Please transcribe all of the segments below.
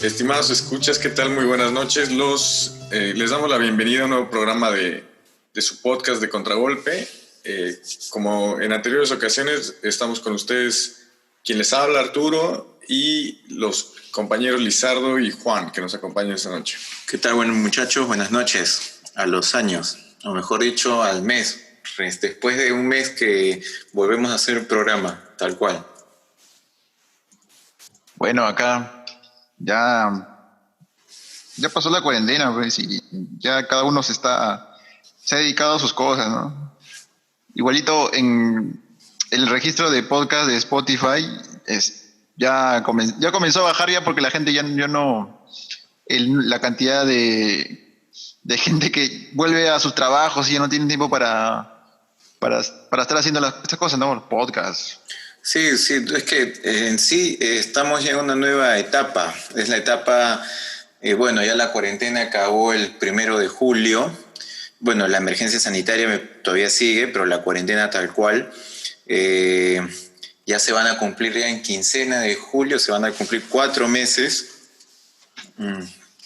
Estimados escuchas, ¿qué tal? Muy buenas noches. Les damos la bienvenida a un nuevo programa de su podcast de Contragolpe. Como en anteriores ocasiones, estamos con ustedes, quien les habla, Arturo, y los compañeros Lizardo y Juan, que nos acompañan esta noche. ¿Qué tal, buenos muchachos? Buenas noches. A los años, o mejor dicho, al mes. Después de un mes que volvemos a hacer el programa, tal cual. Bueno, acá ya pasó la cuarentena, pues, y ya cada uno se ha dedicado a sus cosas, ¿no? Igualito en el registro de podcast de Spotify ya comenzó a bajar ya porque la gente ya no, la cantidad de gente que vuelve a sus trabajos y ya no tiene tiempo para estar haciendo estas cosas, ¿no? Los podcasts. Sí, es que en sí estamos ya en una nueva etapa. Es la etapa, bueno, ya la cuarentena acabó el 1 de julio. Bueno, la emergencia sanitaria todavía sigue, pero la cuarentena tal cual. Ya se van a cumplir, ya en quincena de julio, se van a cumplir 4 meses.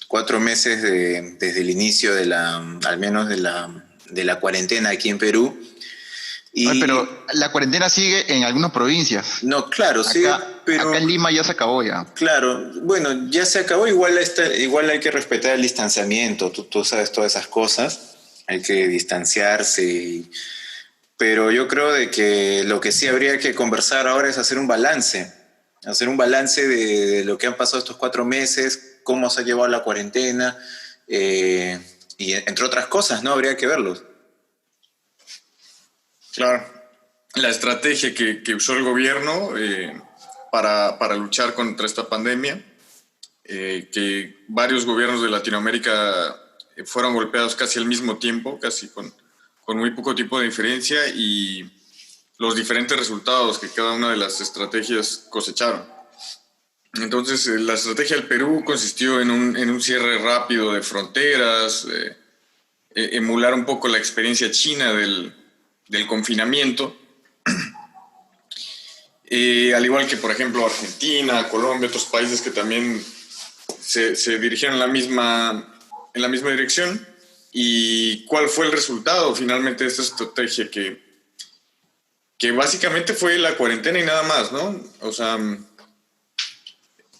4 meses desde el inicio al menos de la cuarentena aquí en Perú. Pero la cuarentena sigue en algunas provincias. No, claro, sí, pero acá en Lima ya se acabó ya. Claro, bueno, ya se acabó, igual hay que respetar el distanciamiento, tú sabes todas esas cosas, hay que distanciarse, pero yo creo de que lo que sí habría que conversar ahora es hacer un balance de lo que han pasado estos 4 meses, cómo se ha llevado la cuarentena, y entre otras cosas, ¿no? Habría que verlos. Claro, la estrategia que usó el gobierno para luchar contra esta pandemia, que varios gobiernos de Latinoamérica fueron golpeados casi al mismo tiempo, casi con muy poco tiempo de diferencia, y los diferentes resultados que cada una de las estrategias cosecharon. Entonces, la estrategia del Perú consistió en un cierre rápido de fronteras, emular un poco la experiencia china del confinamiento, al igual que, por ejemplo, Argentina, Colombia, otros países que también se dirigieron en la misma dirección. ¿Y cuál fue el resultado finalmente de esta estrategia? Que básicamente fue la cuarentena y nada más, ¿no? O sea,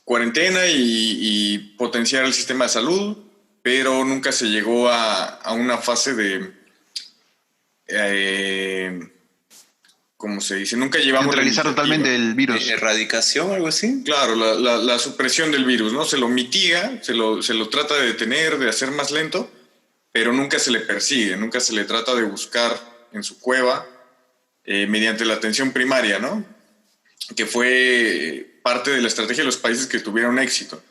cuarentena y potenciar el sistema de salud, pero nunca se llegó a una fase de... ¿cómo se dice? Nunca llevamos... Neutralizar totalmente el virus. ¿Erradicación o algo así? Claro, la supresión del virus, ¿no? Se lo mitiga, se lo trata de detener, de hacer más lento, pero nunca se le persigue, nunca se le trata de buscar en su cueva mediante la atención primaria, ¿no? Que fue parte de la estrategia de los países que tuvieron éxito.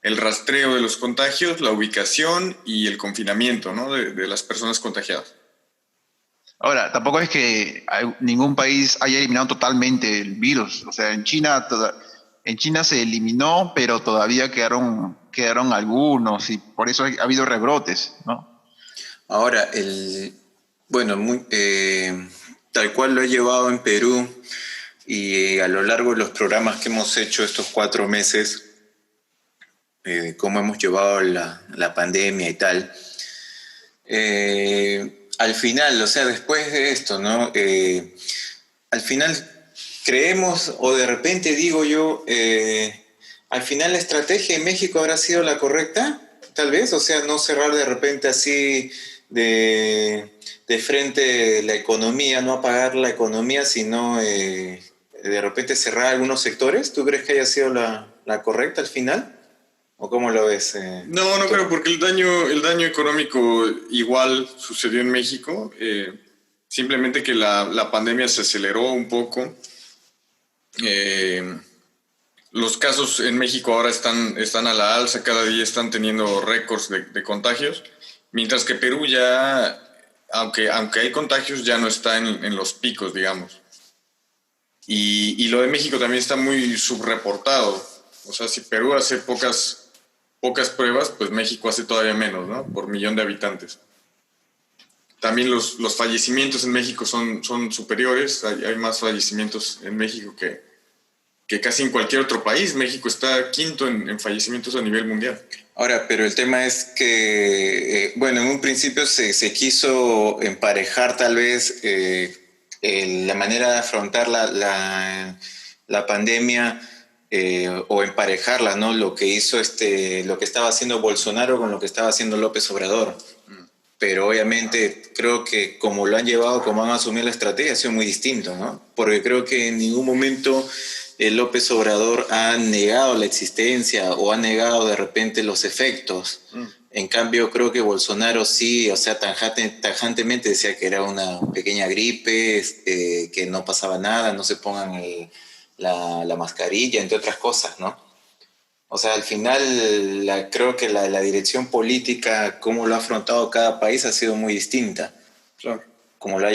El rastreo de los contagios, la ubicación y el confinamiento, ¿no? de las personas contagiadas. Ahora, tampoco es que ningún país haya eliminado totalmente el virus. O sea, en China se eliminó, pero todavía quedaron algunos y por eso ha habido rebrotes, ¿no? Ahora, tal cual lo he llevado en Perú y a lo largo de los programas que hemos hecho estos 4 meses, cómo hemos llevado la pandemia y tal. Al final, o sea, después de esto, ¿no? Al final creemos, o de repente digo yo, al final la estrategia en México habrá sido la correcta, tal vez, o sea, no cerrar de repente así de frente la economía, no apagar la economía, sino de repente cerrar algunos sectores. ¿Tú crees que haya sido la correcta al final? ¿O cómo lo ves? No creo, porque el daño económico igual sucedió en México. Simplemente que la pandemia se aceleró un poco. Los casos en México ahora están a la alza, cada día están teniendo récords de contagios, mientras que Perú ya, aunque hay contagios, ya no está en los picos, digamos. Y lo de México también está muy subreportado. O sea, si Perú hace pocas pruebas, pues México hace todavía menos, ¿no? Por millón de habitantes. También los fallecimientos en México son superiores. Hay más fallecimientos en México que que casi en cualquier otro país. México está quinto en fallecimientos a nivel mundial. Ahora, pero el tema es que, bueno, en un principio se quiso emparejar tal vez la manera de afrontar la pandemia o emparejarla, ¿no? Lo que hizo lo que estaba haciendo Bolsonaro con lo que estaba haciendo López Obrador. Pero obviamente creo que como lo han llevado, como han asumido la estrategia, ha sido muy distinto, ¿no? Porque creo que en ningún momento López Obrador ha negado la existencia o ha negado de repente los efectos. En cambio, creo que Bolsonaro sí, o sea, tajantemente decía que era una pequeña gripe, que no pasaba nada, no se pongan la mascarilla, entre otras cosas, ¿no? O sea, al final creo que la dirección política, cómo lo ha afrontado cada país, ha sido muy distinta. Claro. Como la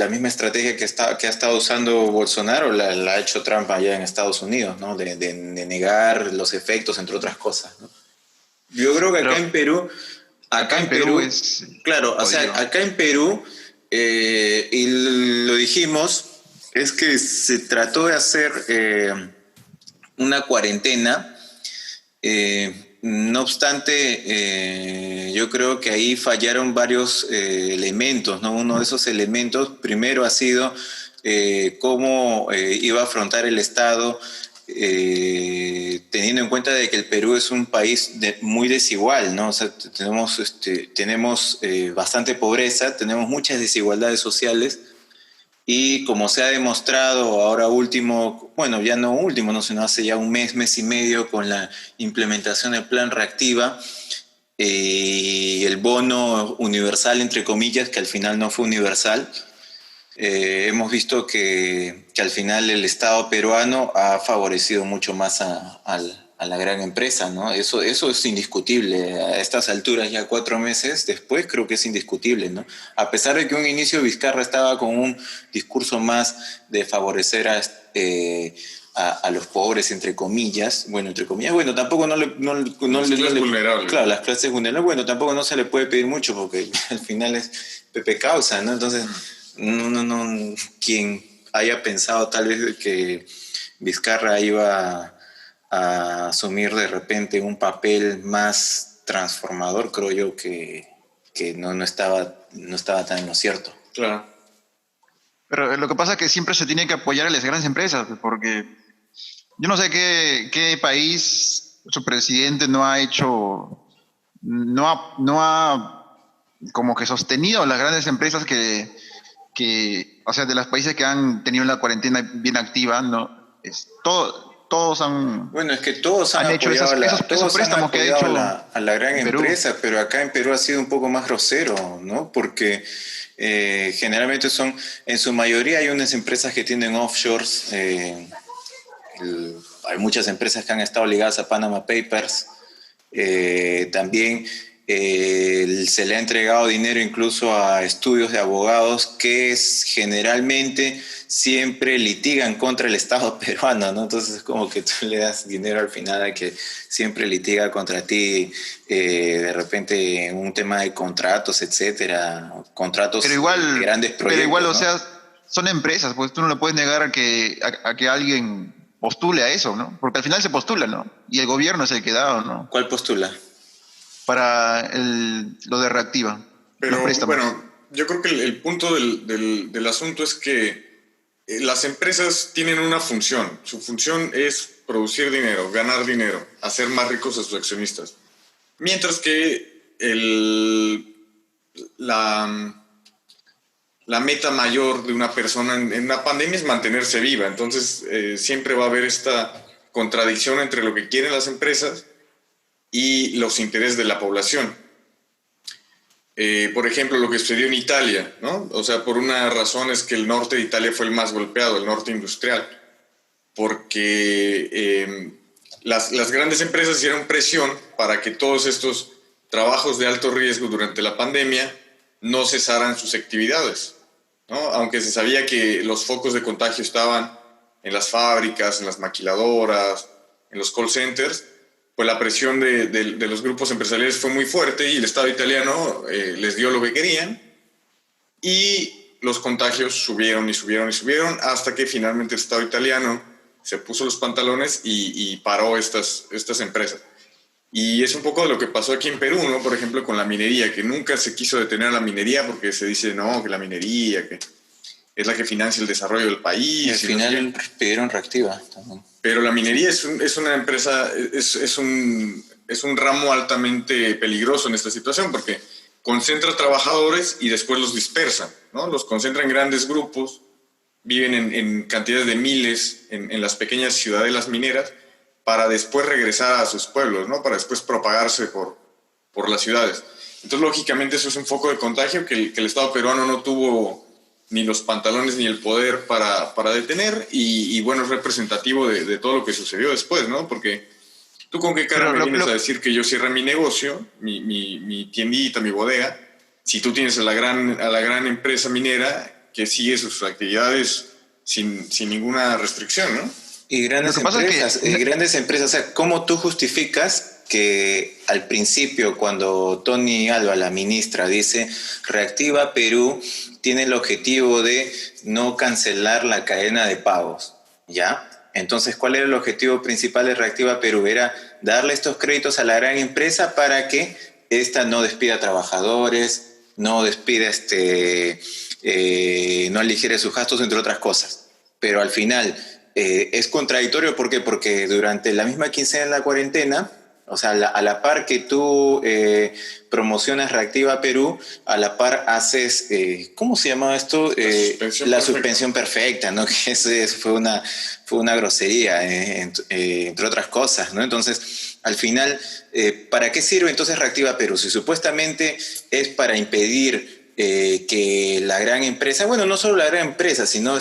misma estrategia que ha estado usando Bolsonaro la ha hecho Trump allá en Estados Unidos, ¿no? De negar los efectos, entre otras cosas, ¿no? Yo creo que Pero acá en Perú Perú, es claro, o sea, jodido. acá en Perú, y lo dijimos, es que se trató de hacer una cuarentena. No obstante, yo creo que ahí fallaron varios elementos, ¿no? Uno de esos elementos, primero ha sido cómo iba a afrontar el Estado, teniendo en cuenta de que el Perú es un país muy desigual, ¿no? O sea, tenemos bastante pobreza, tenemos muchas desigualdades sociales. Y como se ha demostrado ahora último, bueno, ya no último, no, sino hace ya un mes y medio con la implementación del Plan Reactiva y el bono universal, entre comillas, que al final no fue universal, hemos visto que al final el Estado peruano ha favorecido mucho más a la gran empresa, ¿no? Eso es indiscutible. A estas alturas, ya 4 meses después, creo que es indiscutible, ¿no? A pesar de que un inicio Vizcarra estaba con un discurso más de favorecer a los pobres, entre comillas, bueno, tampoco Las clases vulnerables. claro, las clases vulnerables, bueno, tampoco no se le puede pedir mucho porque al final es Pepe Causa, ¿no? Entonces, no, quien haya pensado tal vez que Vizcarra iba a asumir de repente un papel más transformador, creo yo que no estaba tan en lo cierto. Claro. Pero lo que pasa es que siempre se tiene que apoyar a las grandes empresas, porque yo no sé qué país su presidente no ha como que sostenido a las grandes empresas o sea, de los países que han tenido la cuarentena bien activa, ¿no? Todos Bueno, es que todos han han hecho apoyado, esos préstamos que ha hecho a la gran en Perú. empresa, pero acá en Perú ha sido un poco más grosero, ¿no? Porque generalmente en su mayoría hay unas empresas que tienen offshores. Hay muchas empresas que han estado ligadas a Panama Papers. También se le ha entregado dinero incluso a estudios de abogados que generalmente siempre litigan contra el Estado peruano, ¿no? Entonces es como que tú le das dinero al final a que siempre litiga contra ti, de repente en un tema de contratos, etcétera, contratos de grandes proyectos. Pero igual, ¿no? o sea, son empresas, pues tú no le puedes negar a que alguien postule a eso, ¿no? Porque al final se postula, ¿no? Y el gobierno es el que da, ¿no? ¿Cuál postula? Para lo de Reactiva, los Pero préstamos. bueno, yo creo que el punto del asunto es que las empresas tienen una función. Su función es producir dinero, ganar dinero, hacer más ricos a sus accionistas. Mientras que la meta mayor de una persona en una pandemia es mantenerse viva. Entonces, siempre va a haber esta contradicción entre lo que quieren las empresas y los intereses de la población. Por ejemplo, lo que sucedió en Italia, ¿no? O sea, por una razón es que el norte de Italia fue el más golpeado, el norte industrial, porque las grandes empresas hicieron presión para que todos estos trabajos de alto riesgo durante la pandemia no cesaran sus actividades, ¿no? Aunque se sabía que los focos de contagio estaban en las fábricas, en las maquiladoras, en los call centers, pues la presión de los grupos empresariales fue muy fuerte y el Estado italiano les dio lo que querían y los contagios subieron y subieron y subieron hasta que finalmente el Estado italiano se puso los pantalones y paró estas empresas. Y es un poco lo que pasó aquí en Perú, ¿no? Por ejemplo, con la minería, que nunca se quiso detener la minería porque se dice, no, que la minería, que es la que financia el desarrollo del país. Y al final pidieron reactiva también. Pero la minería es una empresa, es un ramo altamente peligroso en esta situación porque concentra trabajadores y después los dispersa, ¿no? Los concentra en grandes grupos, viven en cantidades de miles en las pequeñas ciudadelas mineras para después regresar a sus pueblos, ¿no? Para después propagarse por las ciudades. Entonces, lógicamente, eso es un foco de contagio que el Estado peruano no tuvo ni los pantalones ni el poder para detener y bueno, es representativo de todo lo que sucedió después, ¿no? Porque tú con qué cara me vienes a decir que yo cierre mi negocio, mi tiendita, mi bodega, si tú tienes a la gran empresa minera que sigue sus actividades sin ninguna restricción, ¿no? Y grandes empresas, o sea, ¿cómo tú justificas que al principio, cuando Tony Alba, la ministra, dice Reactiva Perú tiene el objetivo de no cancelar la cadena de pagos, ¿ya? Entonces, ¿cuál era el objetivo principal de Reactiva Perú? Era darle estos créditos a la gran empresa para que ésta no despida trabajadores, no despida, no aligere sus gastos, entre otras cosas. Pero al final es contradictorio, ¿por qué? Porque durante la misma quincena de la cuarentena, o sea, a la par que tú promocionas Reactiva Perú, a la par haces, ¿cómo se llamaba esto? La suspensión perfecta, ¿no? Que eso fue una grosería, entre otras cosas, ¿no? Entonces, al final, ¿para qué sirve entonces Reactiva Perú? Si supuestamente es para impedir que la gran empresa, bueno, no solo la gran empresa, sino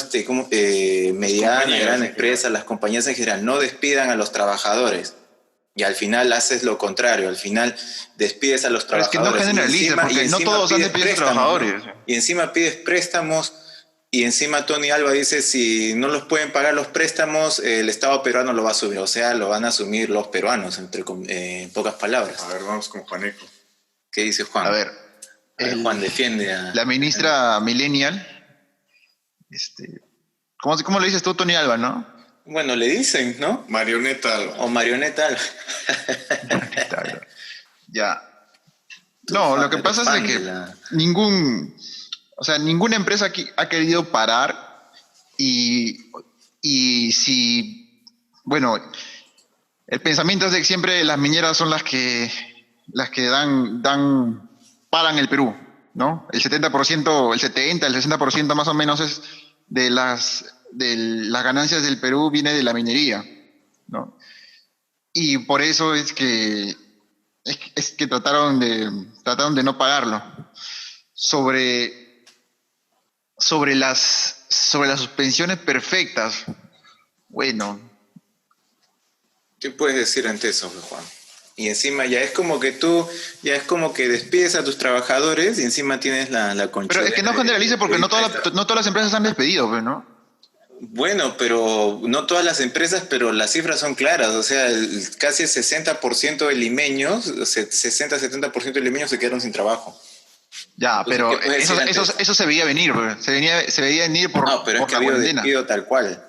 mediana, gran empresa, las compañías en general, no despidan a los trabajadores. Y al final haces lo contrario, al final despides a los trabajadores. Pero es que no generaliza, porque no todos han despedido a trabajadores. ¿No? Y encima pides préstamos, y encima Tony Alba dice, si no los pueden pagar los préstamos, el Estado peruano lo va a asumir, o sea, lo van a asumir los peruanos, en pocas palabras. A ver, vamos con Juaneco. ¿Qué dice Juan? A ver, Juan defiende a... La ministra Millennial, ¿cómo le dices tú, Tony Alba, no? Bueno, le dicen, ¿no? Marioneta Alba. O Marioneta Alba. Ya. No, lo que pasa es que ninguna empresa aquí ha querido parar y si, bueno, el pensamiento es de que siempre las mineras son las que paran el Perú, ¿no? El 70%, el 60% más o menos es de las ganancias del Perú viene de la minería, ¿no? Y por eso es que trataron de no pagarlo. Sobre las suspensiones perfectas, bueno. ¿Qué puedes decir ante eso, Juan? Y encima ya es como que despides a tus trabajadores y encima tienes la concha. Pero es que no generalice porque no todas las empresas han despedido, ¿no? Bueno, pero no todas las empresas, pero las cifras son claras. O sea, casi el 60% de limeños, 60-70% de limeños se quedaron sin trabajo. Ya, entonces, pero eso se veía venir, se veía venir por no, pero por es que la ha habido despido tal cual.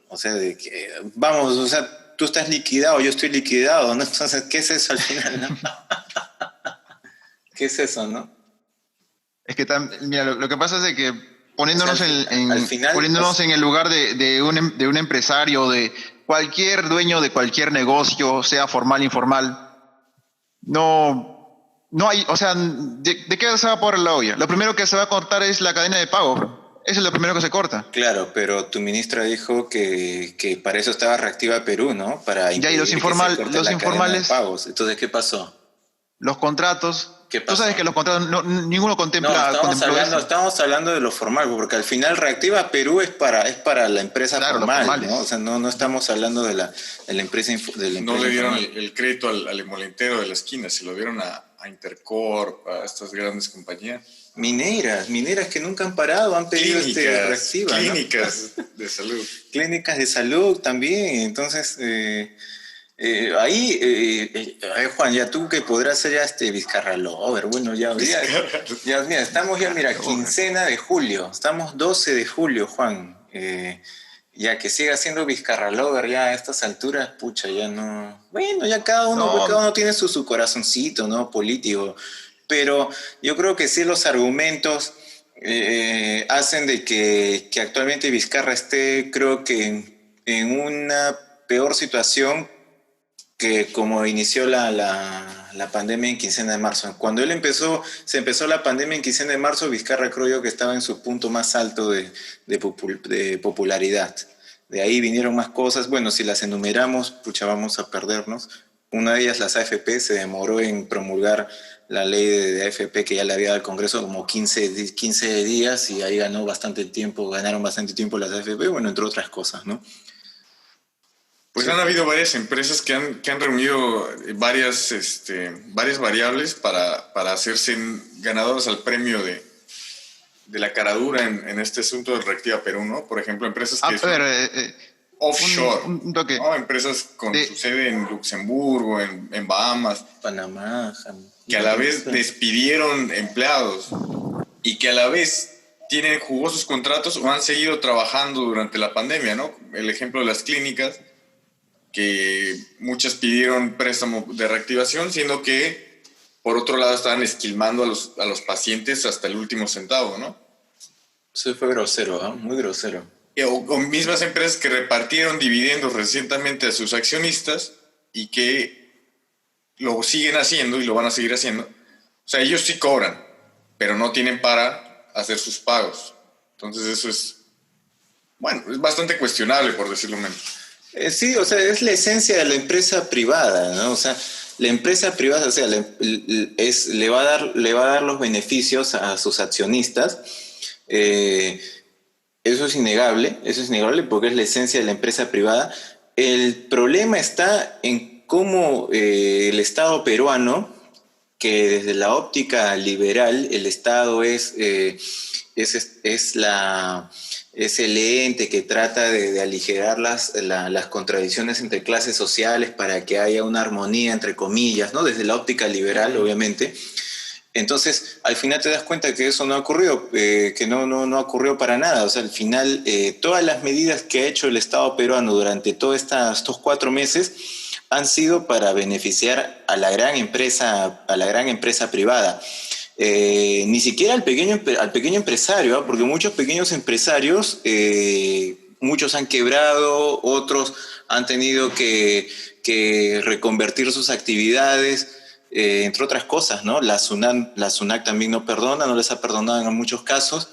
O sea, vamos, o sea, tú estás liquidado, yo estoy liquidado, ¿no? Entonces, ¿qué es eso al final, no? ¿Qué es eso, no? Es que, mira, lo que pasa es de que poniéndonos, poniéndonos en el lugar de un empresario, de cualquier dueño de cualquier negocio, sea formal o informal, no hay, o sea, ¿de qué se va a poner la olla? Lo primero que se va a cortar es la cadena de pago, bro. Eso es lo primero que se corta. Claro, pero tu ministra dijo que para eso estaba Reactiva Perú, ¿no? Para ya, y los informales pagos. Entonces, ¿qué pasó? Los contratos. ¿Qué pasó? Tú sabes que los contratos ninguno contempla. No, estamos hablando de lo formal, porque al final Reactiva Perú es para la empresa formal, ¿no? O sea, no estamos hablando de la empresa. No le dieron el crédito al emolentero de la esquina, se lo dieron a Intercorp, a estas grandes compañías. Mineras que nunca han parado, han pedido Reactiva. Clínicas, ¿no? De salud. Clínicas de salud también. Entonces, A ver, Juan, ya tú que podrás ser ya Vizcarra Lover, bueno, mira, estamos ya, mira, quincena de julio, estamos 12 de julio, Juan, ya que siga siendo Vizcarra Lover ya a estas alturas, pucha, ya no, bueno, ya cada uno No, tiene su corazoncito, ¿no? Político, pero yo creo que sí los argumentos hacen de que actualmente Vizcarra esté, creo que en una peor situación que como inició la pandemia en quincena de marzo. Cuando se empezó la pandemia en quincena de marzo, Vizcarra creo yo que estaba en su punto más alto de popularidad. De ahí vinieron más cosas. Bueno, si las enumeramos, pucha, vamos a perdernos. Una de ellas, las AFP, se demoró en promulgar la ley de AFP que ya le había dado al Congreso como 15 días y ahí ganaron bastante tiempo las AFP, bueno, entre otras cosas, ¿no? Pues Sí. han habido varias empresas que han reunido varias variables para hacerse ganadoras al premio de la caradura en este asunto de Reactiva Perú, ¿no? Por ejemplo, empresas a que ver, son offshore, un toque. ¿no? Empresas con De, su sede en Luxemburgo, en Bahamas, Panamá, que a la vez despidieron empleados y que a la vez tienen jugosos contratos o han seguido trabajando durante la pandemia, ¿no? El ejemplo de las clínicas, que muchas pidieron préstamo de reactivación, siendo que por otro lado estaban esquilmando a los pacientes hasta el último centavo, ¿no? Eso fue grosero, ¿eh? Muy grosero. O mismas empresas que repartieron dividendos recientemente a sus accionistas y que lo siguen haciendo y lo van a seguir haciendo. O sea, ellos sí cobran, pero no tienen para hacer sus pagos. Entonces eso es, bueno, es bastante cuestionable, por decirlo menos. Sí, o sea, es la esencia de la empresa privada, ¿no? O sea, la empresa privada, o sea, le va a dar los beneficios a sus accionistas. Eh, eso es innegable porque es la esencia de la empresa privada. El problema está en cómo el Estado peruano, que desde la óptica liberal, el Estado es el ente que trata de aligerar las contradicciones entre clases sociales para que haya una armonía, entre comillas, ¿no? Desde la óptica liberal, obviamente. Entonces, al final te das cuenta que eso no ha ocurrido, que no ocurrió para nada. O sea, al final, todas las medidas que ha hecho el Estado peruano durante todos estos 4 meses han sido para beneficiar a la gran empresa privada. Ni siquiera al pequeño empresario, ¿eh? Porque muchos pequeños empresarios, muchos han quebrado, otros han tenido que reconvertir sus actividades. Entre otras cosas, ¿no? La SUNAT también no perdona, no les ha perdonado en muchos casos.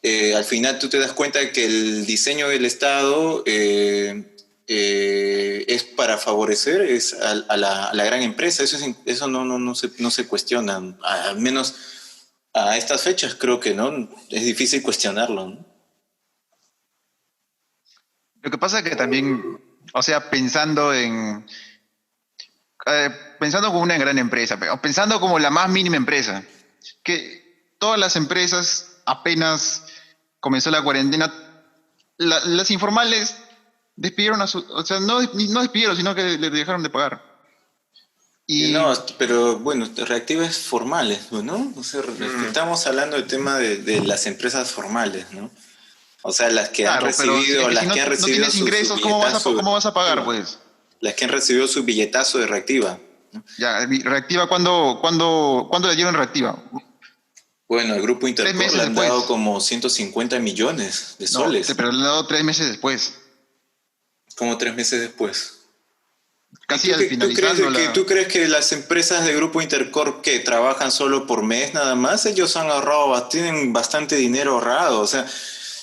Al final tú te das cuenta de que el diseño del Estado es para favorecer a la gran empresa. Eso no se cuestiona, al menos a estas fechas creo que no, es difícil cuestionarlo, ¿no? lo que pasa es que también, o sea, pensando como una gran empresa, pero pensando como la más mínima empresa, que todas las empresas apenas comenzó la cuarentena, las informales despidieron o sea, no despidieron, sino que le dejaron de pagar. No, Y pero bueno, reactivas formales, ¿no? O sea, estamos hablando del tema de las empresas formales, ¿no? O sea, las que han claro, pero recibido, si las no, que han no recibido tienes su ingresos, billetazo cómo vas a pagar, de pues? las que han recibido su billetazo de reactiva, ¿no? Ya, reactiva, ¿cuándo le dieron reactiva? Bueno, al Grupo Tres Intercor le meses han dado después. como 150 millones de No, soles, pero le han dado 3 meses después. como 3 meses después. ¿Y Casi al finalizando tú crees que las empresas de Grupo Intercorp que trabajan solo por mes nada más, ellos han ahorrado, tienen bastante dinero ahorrado? O sea,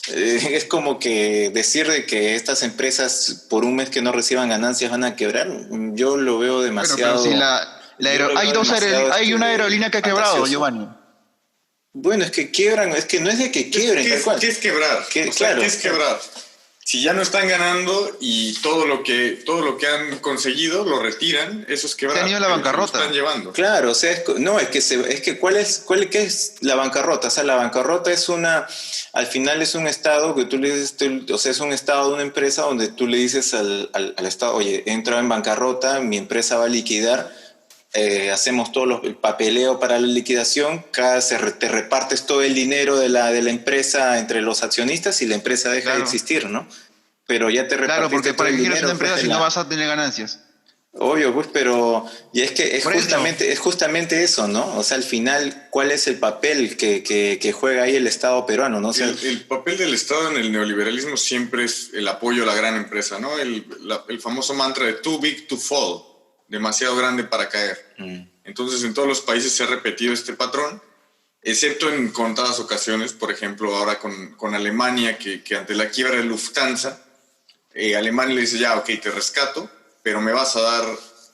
es como que decir de que estas empresas por un mes que no reciban ganancias van a quebrar, yo lo veo Bueno, pero si demasiado, hay una aerolínea que ha quebrado, fantasioso. Giovanni. Bueno, es que quiebran, es que no es de que quiebren, tal cual. ¿Qué es quebrar? O sea, Claro, ¿qué es quebrar? Si ya no están ganando y todo lo que han conseguido lo retiran, eso es quebrar. Se han ido a la bancarrota. Están llevando. Claro, o sea, ¿cuál es la bancarrota? O sea, la bancarrota es al final es un estado que tú le dices, o sea, es un estado de una empresa donde tú le dices al estado, oye, he entrado en bancarrota, mi empresa va a liquidar, hacemos todo el papeleo para la liquidación, te repartes todo el dinero de la empresa entre los accionistas y la empresa deja de existir, ¿no? Pero ya te repartiste Claro, porque todo para el qué quieres dinero. una empresa si no vas a tener ganancias. Obvio, pues, pero y es que Por eso. es justamente eso, ¿no? O sea, al final, ¿cuál es el papel que juega ahí el Estado peruano, ¿no? O sea, El papel del Estado en el neoliberalismo siempre es el apoyo a la gran empresa, ¿no? El famoso mantra de too big to fall, demasiado grande para caer. Entonces, en todos los países se ha repetido este patrón, excepto en contadas ocasiones, por ejemplo, ahora con Alemania, que ante la quiebra de Lufthansa, Alemania le dice, ya, ok, te rescato, pero me vas a dar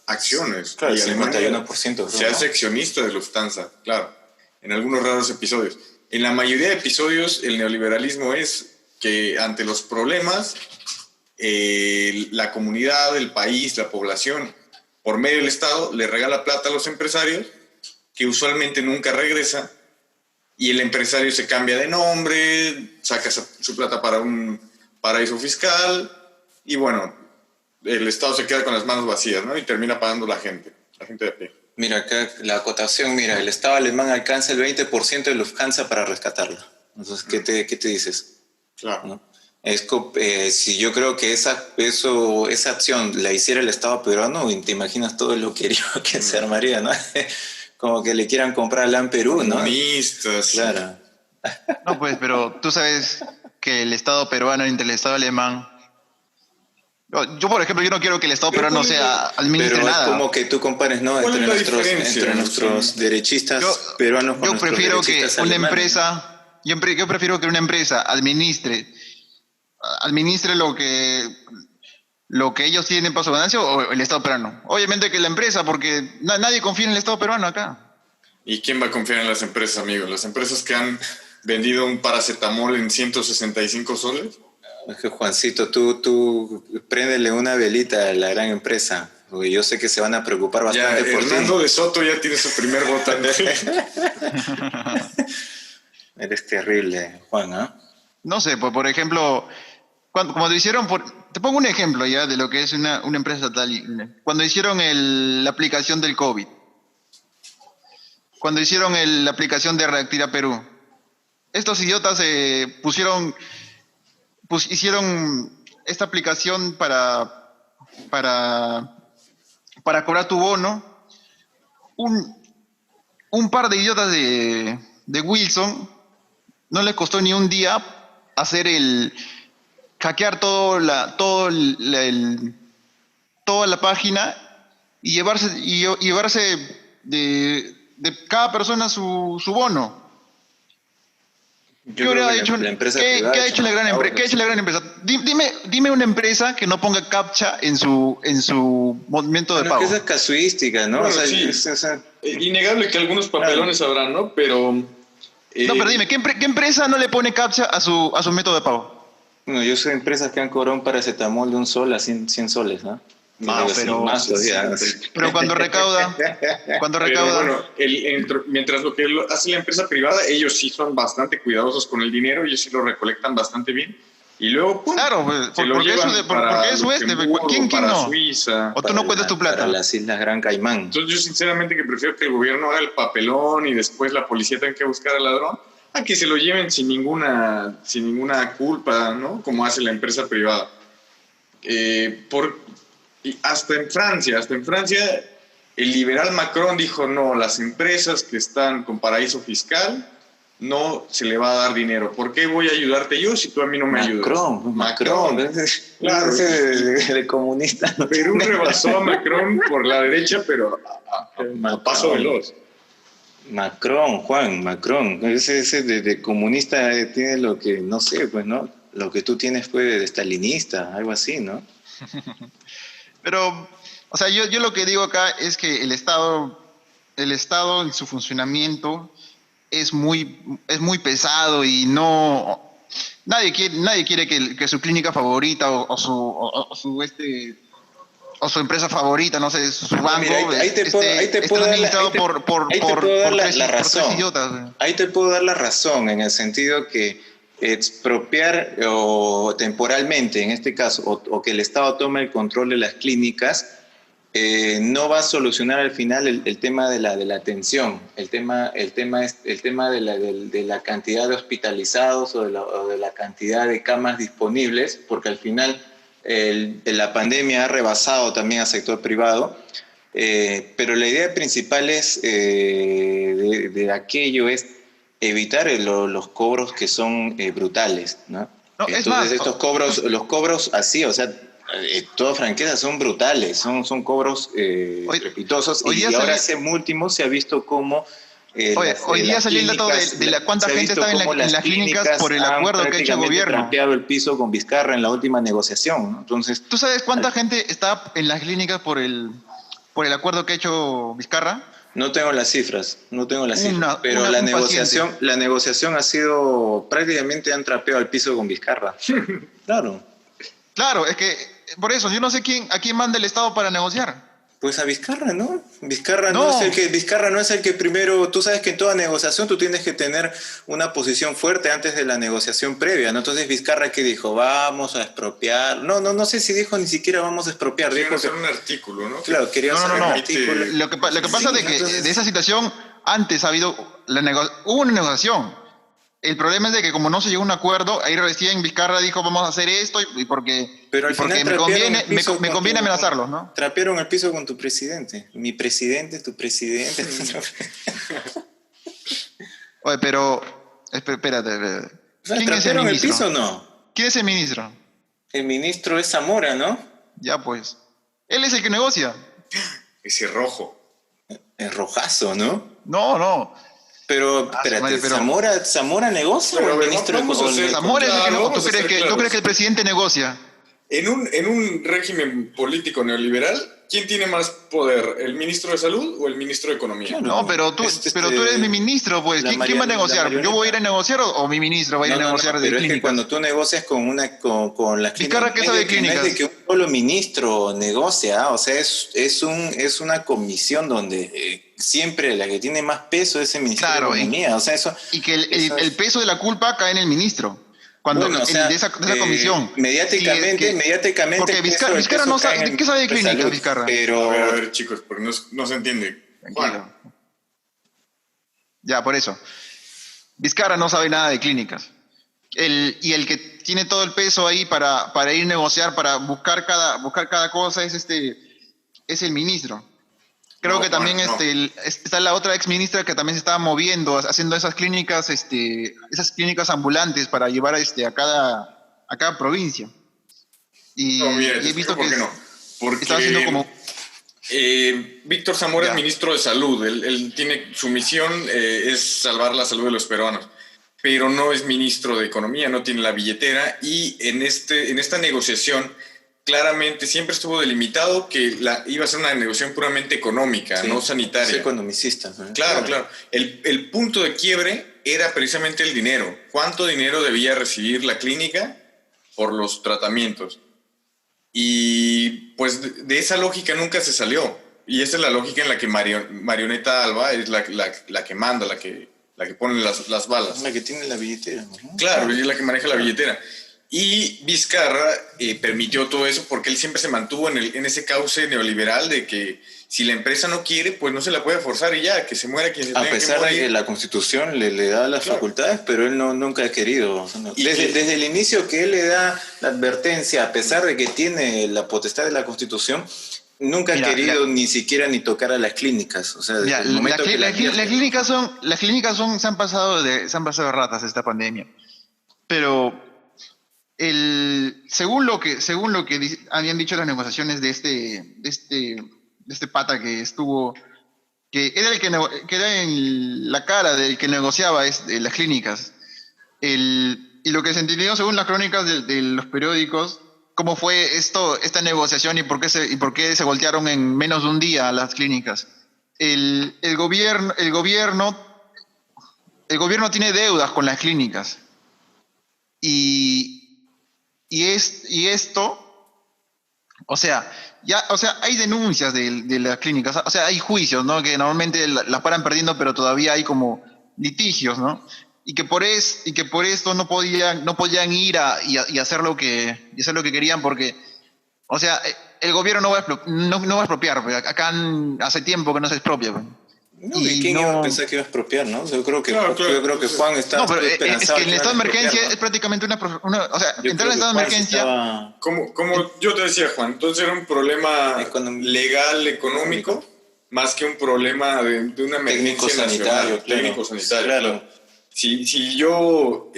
acciones. claro, y el Alemania 51%. se hace accionista de Lufthansa, claro, en algunos raros episodios. En la mayoría de episodios, el neoliberalismo es que ante los problemas, la comunidad, el país, la población, por medio del Estado, le regala plata a los empresarios, que usualmente nunca regresa, y el empresario se cambia de nombre, saca su plata para un paraíso fiscal, y bueno, el Estado se queda con las manos vacías, ¿no? Y termina pagando la gente de a pie. Mira, acá la acotación, mira, el Estado alemán alcanza el 20% de Lufthansa para rescatarla. Entonces, ¿qué te dices? Claro. ¿No? Si yo creo que esa acción la hiciera el Estado peruano, te imaginas todo lo que se armaría, ¿no? Como que le quieran comprar a LAN Perú, ¿no? Comunistas. Claro. No, pues, pero tú sabes que el Estado peruano entre el Estado alemán. Yo, por ejemplo, yo no quiero que el Estado peruano administre Pero nada. es como que tú compares, ¿no? ¿Cuál es la Entre diferencia? nuestros derechistas peruanos con Yo nuestros prefiero que derechistas una alemanes. empresa, yo prefiero que una empresa administre lo que ellos tienen para su ganancia o el Estado peruano. Obviamente que la empresa, porque nadie confía en el Estado peruano acá. ¿Y quién va a confiar en las empresas, amigos? ¿Las empresas que han vendido un paracetamol en 165 soles? Es que Juancito, tú préndele una velita a la gran empresa, porque yo sé que se van a preocupar bastante por ti. Hernando de Soto ya tiene su primer votante. Eres terrible, Juan, ¿ah? No sé, pues, por ejemplo, como lo hicieron, te pongo un ejemplo ya de lo que es una empresa estatal. Cuando hicieron la aplicación del COVID, cuando hicieron la aplicación de Reactiva Perú, estos idiotas hicieron esta aplicación para cobrar tu bono. Un par de idiotas de Wilson no les costó ni un día hacer hackear toda la página y llevarse de cada persona su bono. Yo creo que la empresa privada ¿Qué ha hecho la gran empresa? Dime una empresa que no ponga CAPTCHA en su momento de pago. Es que esa es casuística, ¿no? Bueno, o sea, sí. Innegable que algunos papelones habrán, ¿no? Pero... No, pero dime, ¿qué empresa no le pone CAPTCHA a su método de pago? Bueno, yo sé empresas que han cobrado un paracetamol de un sol a 100 soles, ¿no? Pero cuando recauda... Pero bueno, mientras lo que hace la empresa privada, ellos sí son bastante cuidadosos con el dinero, ellos sí lo recolectan bastante bien. Y luego, ¡pum! Claro, porque eso es. ¿Quién no? Suiza, o tú no cuentas tu plata. Para las Islas Gran Caimán. Entonces yo sinceramente que prefiero que el gobierno haga el papelón y después la policía tenga que buscar al ladrón, a que se lo lleven sin ninguna culpa, ¿no? Como hace la empresa privada. Y hasta en Francia, el liberal Macron dijo, no, las empresas que están con paraíso fiscal no se le va a dar dinero. ¿Por qué voy a ayudarte yo si tú a mí no me ayudas? Macron. Claro, de comunista. No. Perú rebasó a Macron por la derecha, pero a paso veloz. Macron. Ese de comunista tiene lo que, no sé, pues, ¿no? Lo que tú tienes, pues, de stalinista, algo así, ¿no? Pero, o sea, yo lo que digo acá es que el Estado en su funcionamiento es muy pesado y no Nadie quiere que su clínica favorita o su empresa favorita, no sé, su banco, Mira, ahí te puedo, esté administrado ahí te puedo dar por la por tres razón. idiotas. Güey. Ahí te puedo dar la razón en el sentido que expropiar o temporalmente, en este caso, o que el Estado tome el control de las clínicas, no va a solucionar al final el tema de la atención. El tema de la cantidad de hospitalizados o de la cantidad de camas disponibles, porque al final la pandemia ha rebasado también al sector privado. Pero la idea principal es de aquello es evitar los cobros que son brutales, ¿no? No, es Entonces más, los cobros así, o sea, toda franqueza son brutales, son cobros estrepitosos. hoy Y día ahora salió, hace último se ha visto cómo hoy día salió el dato de cuánta gente estaba en las clínicas por el acuerdo que ha hecho el gobierno. Trapeado el piso con Vizcarra en la última negociación, ¿no? Entonces, ¿Tú sabes cuánta gente está en las clínicas por el acuerdo que ha hecho Vizcarra? no tengo las cifras, pero la negociación ha sido, prácticamente han trapeado el piso con Vizcarra. Claro. Claro, es que por eso yo no sé a quién manda el Estado para negociar. Pues a Vizcarra, ¿no? Vizcarra No. Vizcarra no es el que primero, tú sabes que en toda negociación tú tienes que tener una posición fuerte antes de la negociación previa, ¿no? Entonces Vizcarra, ¿qué dijo? Vamos a expropiar. No sé si dijo ni siquiera vamos a expropiar. Querían Dijo hacer que, un artículo, ¿no? claro, quería hacer un artículo. Lo que pasa Sí, es que entonces, de esa situación antes hubo una negociación. El problema es de que como no se llegó a un acuerdo, ahí recién Vizcarra dijo vamos a hacer esto y porque pero al final me conviene amenazarlos, ¿no? Trapearon el piso con tu presidente. Mi presidente, tu presidente. Oye, pero espérate. ¿Quién es el ¿Trapearon el ministro? piso o no? ¿Quién es el ministro? El ministro es Zamora, ¿no? Ya pues. Él es el que negocia. Ese rojo. El rojazo, ¿no? No. Pero, espérate, ¿Zamora negocia o el ministro de Economía? Zamora es el que Claro, negocia. ¿Tú crees que el presidente negocia? En un régimen político neoliberal, ¿quién tiene más poder? ¿El ministro de Salud o el ministro de Economía? Claro. No, pero tú eres mi ministro, pues. ¿Quién va a negociar? ¿Yo voy a ir a negociar o mi ministro va a ir a negociar de pero clínicas? es que cuando tú negocias con las clínicas, Vizcarra, ¿qué sabe de clínicas? no es de que un solo ministro negocia, o sea, es una comisión donde siempre la que tiene más peso es el Ministerio de Economía, o sea, eso... Y que el peso de la culpa cae en el ministro. Cuando bueno, o sea, de esa comisión. Mediáticamente... Porque Vizcarra no sabe... ¿Qué sabe de clínicas, Vizcarra? Pero... A ver, chicos, porque no se entiende. Tranquilo. Ya, por eso. Vizcarra no sabe nada de clínicas. Y el que tiene todo el peso ahí para ir a negociar, para buscar cada cosa es el ministro. Creo que también está la otra ex ministra que también se estaba moviendo, haciendo esas clínicas ambulantes para llevar a cada provincia. Y, No, mira, y he visto ¿por que qué no? Porque está haciendo como... Víctor Zamora Ya. es ministro de Salud. Él tiene su misión es salvar la salud de los peruanos, pero no es ministro de Economía, no tiene la billetera y en esta negociación claramente siempre estuvo delimitado que iba a ser una negociación puramente económica, Sí, no sanitaria. es economicista, ¿no? Claro. El punto de quiebre era precisamente el dinero. ¿Cuánto dinero debía recibir la clínica por los tratamientos? Y pues de esa lógica nunca se salió. Y esa es la lógica en la que Marioneta Alba es la que manda, la que pone las balas. La que tiene la billetera, ¿no? Claro, y es la que maneja la billetera. Y Vizcarra permitió todo eso porque él siempre se mantuvo en ese cauce neoliberal de que si la empresa no quiere, pues no se la puede forzar y ya, que se muera quien se tenga que morir. A pesar de que la Constitución le da las facultades, pero él nunca ha querido. O sea, desde el inicio que él le da la advertencia, a pesar de que tiene la potestad de la Constitución, nunca ha querido ni siquiera ni tocar a las clínicas. O sea, desde el momento que las clínicas se han pasado de ratas esta pandemia. Pero según lo que habían dicho las negociaciones de este pata que estuvo, que era que era en la cara del que negociaba las clínicas, y lo que se entendió según las crónicas de los periódicos, cómo fue esta negociación y por qué se voltearon en menos de un día a las clínicas. El gobierno tiene deudas con las clínicas. Y, y esto, hay denuncias de las clínicas, o sea, hay juicios, ¿no? Que normalmente las paran perdiendo, pero todavía hay como litigios, ¿no? Y que por esto no podían ir y hacer lo que querían porque, o sea, el gobierno no va a expropiar, pues. Acá hace tiempo que no se expropia, pues. No, ¿y Y quién iba a no. pensar que iba a expropiar, no? Yo creo que, Claro, claro. yo creo que Juan está No, pero es esperanzado que el que estado iban de a expropiar, emergencia ¿no? es prácticamente o sea, Yo entrar creo en que estado de Juan sí emergencia. estaba Como yo te decía, Juan, entonces era un problema legal, económico, más que un problema de una técnico emergencia sanitario, nacional, técnico sanitario. Claro. Si yo,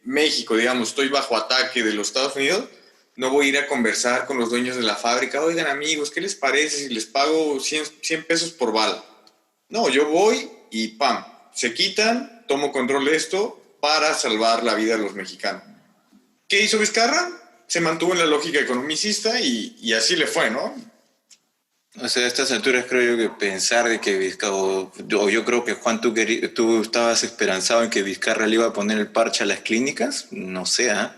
México, digamos, estoy bajo ataque de los Estados Unidos, no voy a ir a conversar con los dueños de la fábrica. Oigan, amigos, ¿qué les parece si les pago 100 pesos por bala? No, yo voy y ¡pam! Se quitan, tomo control de esto para salvar la vida de los mexicanos. ¿Qué hizo Vizcarra? Se mantuvo en la lógica economicista y así le fue, ¿no? O sea, a estas alturas creo yo que pensar de que Vizcarra, o yo creo que Juan, tú estabas esperanzado en que Vizcarra le iba a poner el parche a las clínicas, no sé, ¿ah?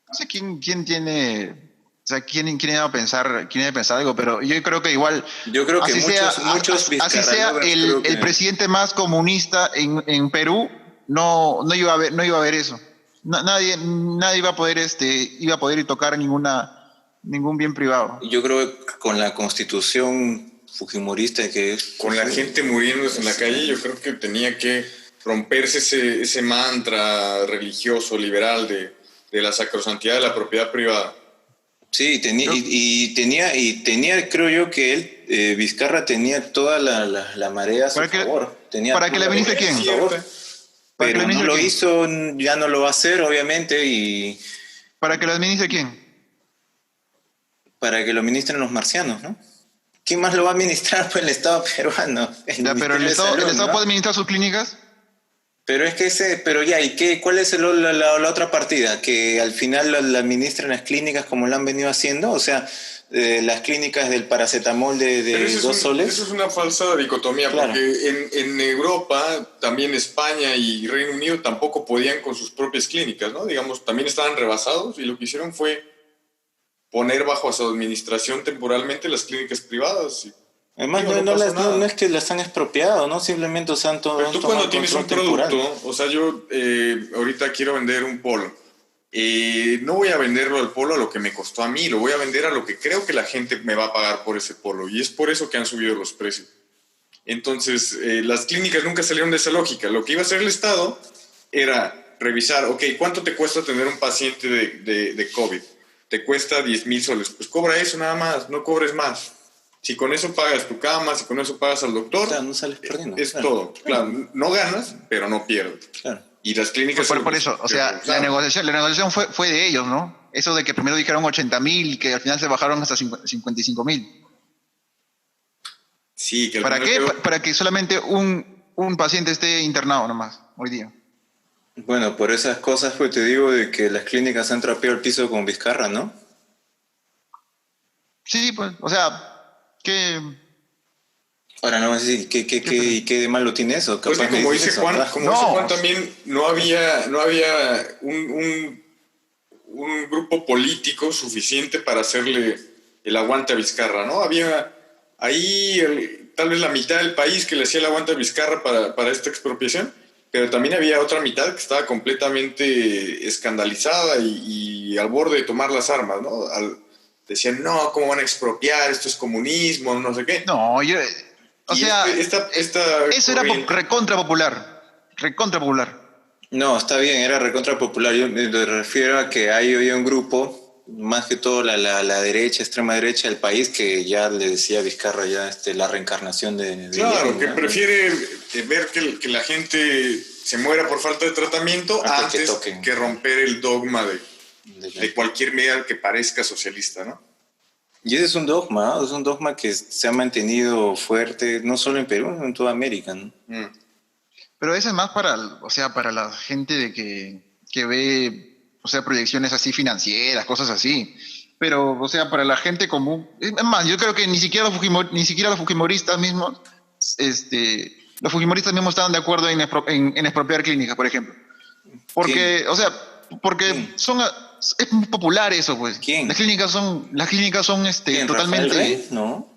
No sé quién tiene, o sea, quién iba a pensar algo, pero yo creo que igual, Yo creo que así sea, muchos así Vizcarra sea lovers creo que... el presidente más comunista en Perú, no iba a ver eso. Nadie iba a poder tocar ningún bien privado. Yo creo que con la constitución fujimorista que es... Con la gente muriéndose en la calle, yo creo que tenía que romperse ese mantra religioso, liberal de la sacrosantidad de la propiedad privada. Sí, tenía, creo yo que él, Vizcarra tenía toda la marea a su favor. ¿Para que le viniste quién? Pero no lo hizo, ya no lo va a hacer, obviamente, y... ¿Para que lo administre quién? Para que lo administren los marcianos, ¿no? ¿Quién más lo va a administrar? Pues el Estado peruano. Pero el Estado puede administrar sus clínicas. Pero es que ¿y qué? ¿Cuál es la otra partida? Que al final la administran las clínicas como lo han venido haciendo, o sea, las clínicas del paracetamol de 2 soles. Eso es una falsa dicotomía, claro. Porque en Europa, también España y Reino Unido tampoco podían con sus propias clínicas, ¿no? Digamos, también estaban rebasados y lo que hicieron fue poner bajo su administración temporalmente las clínicas privadas. Además, no es que las han expropiado, ¿no? Simplemente han tomado. Pero tú cuando tienes un producto, o sea, yo ahorita quiero vender un polo. No voy a venderlo al polo a lo que me costó a mí, lo voy a vender a lo que creo que la gente me va a pagar por ese polo. Y es por eso que han subido los precios. Entonces, las clínicas nunca salieron de esa lógica. Lo que iba a hacer el Estado era revisar, ok, ¿cuánto te cuesta tener un paciente de COVID? Te cuesta 10,000 soles. Pues cobra eso nada más, no cobres más. Si con eso pagas tu cama, si con eso pagas al doctor, claro, no sales perdiendo. Es todo. Claro, no ganas, pero no pierdes. Claro. Y las clínicas... Por eso, o sea, la negociación fue de ellos, ¿no? Eso de que primero dijeron 80,000 y que al final se bajaron hasta 55,000. Sí, que ¿Para qué? Para que solamente un paciente esté internado nomás, hoy día. Bueno, por esas cosas pues te digo de que las clínicas han trapeado el piso con Vizcarra, ¿no? Sí, pues, o sea... Ahora no, ¿qué de malo tiene eso? Pues como dice Juan, también no había un grupo político suficiente para hacerle el aguante a Vizcarra, ¿no? Había ahí tal vez la mitad del país que le hacía el aguante a Vizcarra para esta expropiación, pero también había otra mitad que estaba completamente escandalizada y al borde de tomar las armas, ¿no? Decían, no, ¿cómo van a expropiar? Esto es comunismo, no sé qué. No, eso era recontra popular. No, está bien, era recontra popular. Yo me refiero a que hay hoy un grupo, más que todo la derecha, extrema derecha del país, que ya le decía a Vizcarra ya la reencarnación de claro, Lenin, que ¿no? prefiere ver que la gente se muera por falta de tratamiento antes que romper el dogma de cualquier medida que parezca socialista, ¿no? Y ese es un dogma que se ha mantenido fuerte, no solo en Perú, sino en toda América, ¿no? Pero eso es más para la gente de que ve, o sea, proyecciones así financieras, cosas así. Pero, o sea, para la gente común... Es más, yo creo que ni siquiera los fujimoristas mismos, los fujimoristas mismos estaban de acuerdo en expropiar clínicas, por ejemplo. Porque, o sea, porque ¿Quién? es muy popular eso, pues. ¿Quién? Las clínicas son ¿Quién? totalmente. ¿Rafael Rey? No.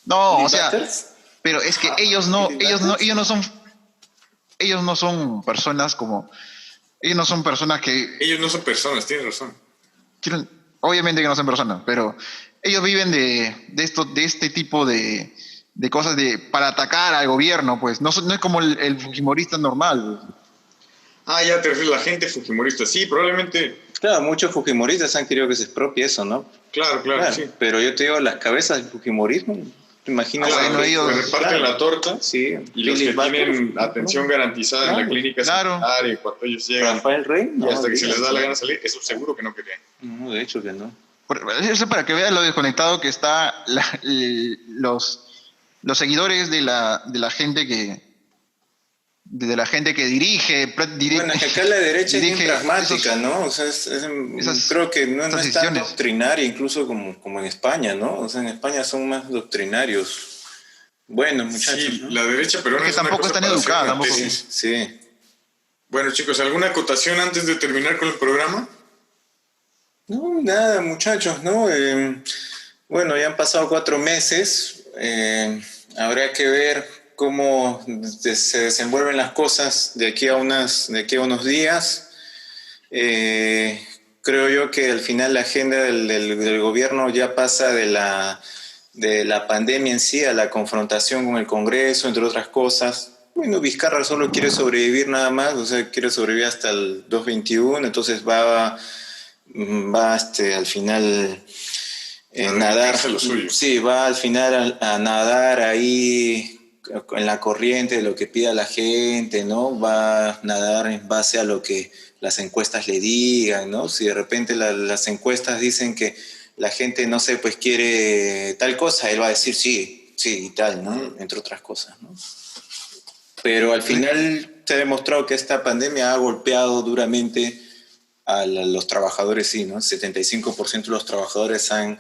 No, ¿Billy o sea, Butters? pero es que ¿Billy Butters? ellos no son personas como, ellos no son personas que Ellos no son personas, tienes razón. quieren, obviamente que no son personas, pero ellos viven de este tipo de cosas para atacar al gobierno, pues. No es como el fujimorista normal, pues. Ah, ya te refieres a la gente fujimorista. Sí, probablemente. Claro, muchos fujimoristas han querido que se expropie eso, ¿no? Claro, Claro, sí. pero yo te digo, las cabezas del fujimorismo, ¿te imaginas? Claro, bueno, ellos- se reparten Claro. la torta Sí, y los Billy que Butters, tienen atención garantizada en la Claro, clínica claro. sanitaria, cuando ellos llegan Rafael Rey, y hasta que se les da la digas. gana salir, eso seguro que no querían. No, de hecho que no. Eso para que veas lo desconectado que está los seguidores de la gente que Bueno, es que acá la derecha es bien dirige pragmática, ¿no? O sea, creo que no esas es tan decisiones. doctrinaria, incluso como en España, ¿no? O sea, en España son más doctrinarios. Bueno, muchachos, Sí, ¿no? la derecha peruana Es que es una tampoco cosa es tan para hacer educada, una tampoco. tesis. Sí. Bueno, chicos, ¿alguna acotación antes de terminar con el programa? No, nada, muchachos, ¿no? Bueno, ya han pasado 4 meses. Habrá que ver cómo se desenvuelven las cosas de aquí a unos días. Creo yo que al final la agenda del gobierno ya pasa de la pandemia en sí a la confrontación con el Congreso, entre otras cosas. Bueno, Vizcarra solo quiere sobrevivir nada más, o sea, quiere sobrevivir hasta el 2021, entonces va al final nadar. dedicarse a lo suyo. Sí, va al final a nadar ahí en la corriente de lo que pida la gente, ¿no? Va a nadar en base a lo que las encuestas le digan, ¿no? Si de repente las encuestas dicen que la gente, no sé, pues quiere tal cosa, él va a decir sí, sí y tal, ¿no? Entre otras cosas, ¿no? Pero al final se ha demostrado que esta pandemia ha golpeado duramente a los trabajadores, sí, ¿no? 75% de los trabajadores han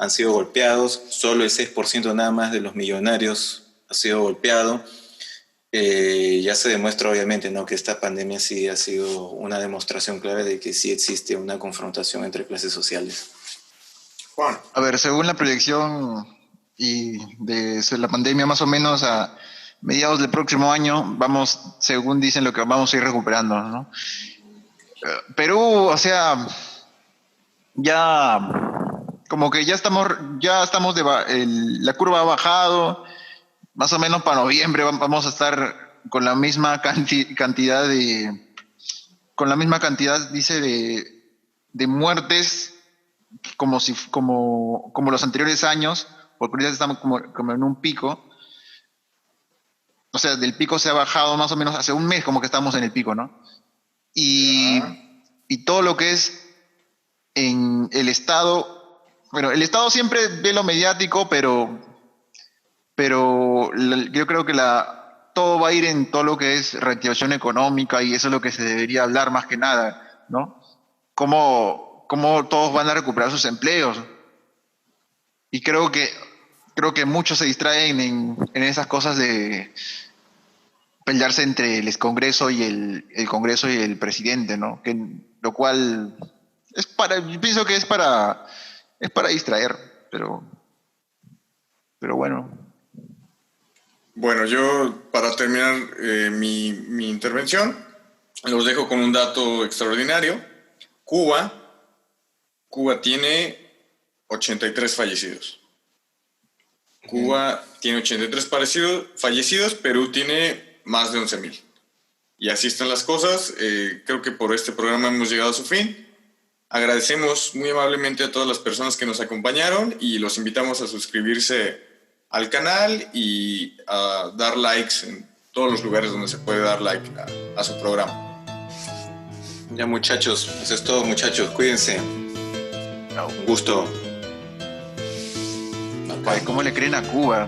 sido golpeados, solo el 6% nada más de los millonarios ha sido golpeado. Ya se demuestra obviamente, ¿no?, que esta pandemia sí ha sido una demostración clave de que sí existe una confrontación entre clases sociales. Juan. A ver, según la proyección de la pandemia, más o menos a mediados del próximo año, según dicen, lo que vamos a ir recuperando, ¿no? Perú, o sea, ya como que la curva ha bajado, más o menos para noviembre vamos a estar con la misma cantidad dice, de muertes como los anteriores años, porque ahorita estamos como en un pico. O sea, del pico se ha bajado más o menos hace un mes, como que estamos en el pico, ¿no? Y, y todo lo que es en el Estado, bueno, el Estado siempre ve lo mediático, pero yo creo que todo va a ir en todo lo que es reactivación económica, y eso es lo que se debería hablar más que nada, ¿no? Cómo todos van a recuperar sus empleos. Y creo que muchos se distraen en esas cosas de pelearse entre el Congreso y el Congreso y el presidente, ¿no? Lo cual yo pienso que es para distraer, pero bueno. Bueno, yo para terminar mi intervención, los dejo con un dato extraordinario. Cuba tiene 83 fallecidos. Cuba tiene 83 fallecidos, Perú tiene más de 11,000. Y así están las cosas. Creo que por este programa hemos llegado a su fin. Agradecemos muy amablemente a todas las personas que nos acompañaron y los invitamos a suscribirse al canal y a dar likes en todos los lugares donde se puede dar like a su programa. Ya, muchachos, eso es todo, muchachos, cuídense. Un gusto. Ay, ¿cómo le creen a Cuba?